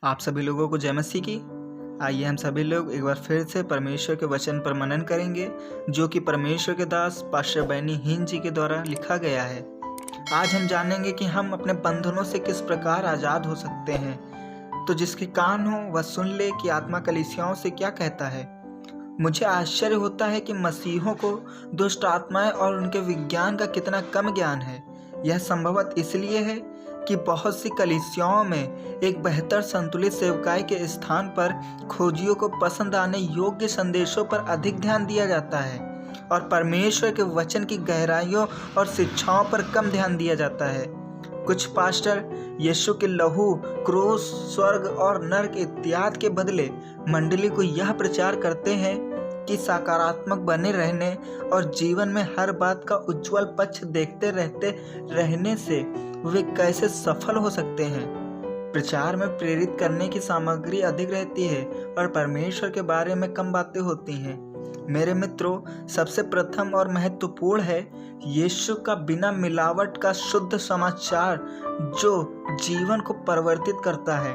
आप सभी लोगों को जय मसीह की। आइए हम सभी लोग एक बार फिर से परमेश्वर के वचन पर मनन करेंगे, जो कि परमेश्वर के दास पास्टर बैनी हीन जी के द्वारा लिखा गया है। आज हम जानेंगे कि हम अपने बंधनों से किस प्रकार आज़ाद हो सकते हैं। तो जिसके कान हो वह सुन ले कि आत्मा कलीसियाओं से क्या कहता है। मुझे आश्चर्य होता है कि मसीहों को दुष्ट आत्माएं और उनके विज्ञान का कितना कम ज्ञान है। यह संभवतः इसलिए है कि बहुत सी कलीसियाओं में एक बेहतर संतुलित सेवकाई के स्थान पर खोजियों को पसंद आने योग्य संदेशों पर अधिक ध्यान दिया जाता है और परमेश्वर के वचन की गहराइयों और शिक्षाओं पर कम ध्यान दिया जाता है। कुछ पास्टर यीशु के लहू, क्रूस, स्वर्ग और नरक इत्यादि के बदले मंडली को यह प्रचार करते हैं कि सकारात्मक बने रहने और जीवन में हर बात का उज्जवल पक्ष देखते रहने से वे कैसे सफल हो सकते हैं। प्रचार में प्रेरित करने की सामग्री अधिक रहती है और परमेश्वर के बारे में कम बातें होती हैं। मेरे मित्रों, सबसे प्रथम और महत्वपूर्ण है यीशु का बिना मिलावट का शुद्ध समाचार जो जीवन को परिवर्तित करता है।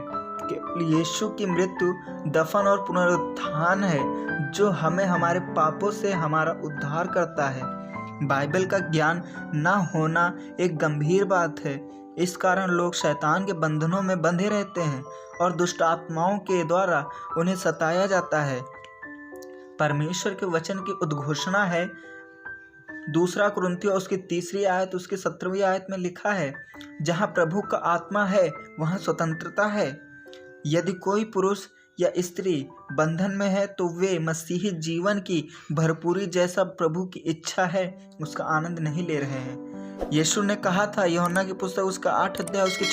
यीशु की मृत्यु, दफन और पुनरुत्थान है जो हमें हमारे पापों से हमारा उद्धार करता है। बाइबल का ज्ञान न होना एक गंभीर बात है। इस कारण लोग शैतान के बंधनों में बंधे रहते हैं और दुष्ट आत्माओं के द्वारा उन्हें सताया जाता है। परमेश्वर के वचन की उद्घोषणा है। 2 कुरिन्थियों उसकी 3 आयत उसकी 17वीं आयत में लिखा है, जहाँ प्रभु का आत्मा है वहाँ स्वतंत्रता है। यदि कोई पुरुष या स्त्री बंधन में है तो वे मसीही जीवन की भरपूरी जैसा प्रभु की इच्छा है उसका आनंद नहीं ले रहे हैं। यीशु ने कहा था यूहन्ना की पुस्तक उसका 8 अध्याय उसकी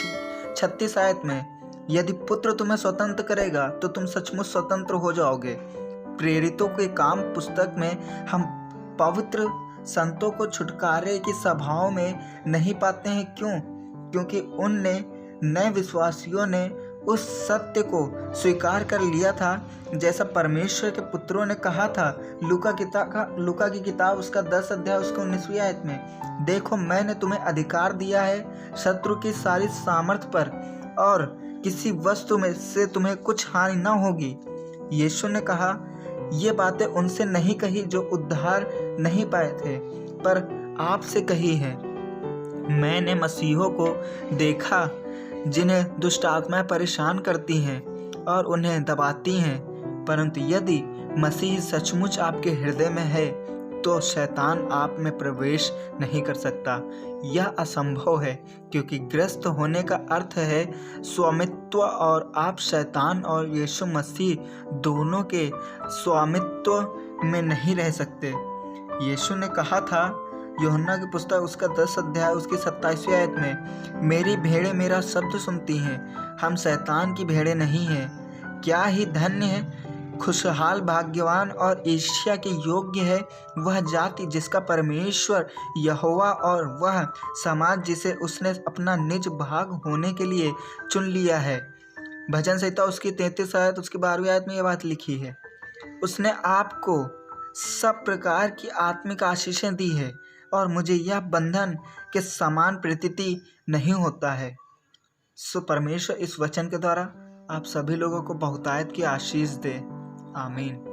36 आयत में, यदि पुत्र तुम्हें स्वतंत्र करेगा तो तुम सचमुच स्वतंत्र हो जाओगे। प्रेरितों के काम पुस्तक में हम पवित्र संतों को छुटकारे की सभाओं में नहीं पाते हैं। क्योंकि उनने नए विश्वासियों ने उस सत्य को स्वीकार कर लिया था जैसा परमेश्वर के पुत्रों ने कहा था। लूका की किताब उसका 10 अध्याय उसको 19वीं आयत में, देखो मैंने तुम्हें अधिकार दिया है शत्रु की सारी सामर्थ पर और किसी वस्तु में से तुम्हें कुछ हानि न होगी। यीशु ने कहा ये बातें उनसे नहीं कही जो उद्धार नहीं पाए थे, पर आपसे कही है। मैंने मसीहों को देखा जिन्हें दुष्ट आत्माएं परेशान करती हैं और उन्हें दबाती हैं, परंतु यदि मसीह सचमुच आपके हृदय में है तो शैतान आप में प्रवेश नहीं कर सकता। यह असंभव है क्योंकि ग्रस्त होने का अर्थ है स्वामित्व और आप शैतान और यीशु मसीह दोनों के स्वामित्व में नहीं रह सकते। यीशु ने कहा था यूहन्ना की पुस्तक उसका 10 अध्याय उसकी 27वीं आयत में, मेरी भेड़ें मेरा शब्द सुनती हैं, हम शैतान की भेड़ें नहीं हैं। क्या ही धन्य है, खुशहाल, भाग्यवान और ईर्ष्या के योग्य है वह जाति जिसका परमेश्वर यहोवा और वह समाज जिसे उसने अपना निज भाग होने के लिए चुन लिया है। भजन संहिता उसकी 33 आयत उसकी 12वीं आयत में यह बात लिखी है, उसने आपको सब प्रकार की आत्मिक आशीषें दी है और मुझे यह बंधन के समान प्रतीति नहीं होता है। सो परमेश्वर इस वचन के द्वारा आप सभी लोगों को बहुतायत की आशीष दे। आमीन।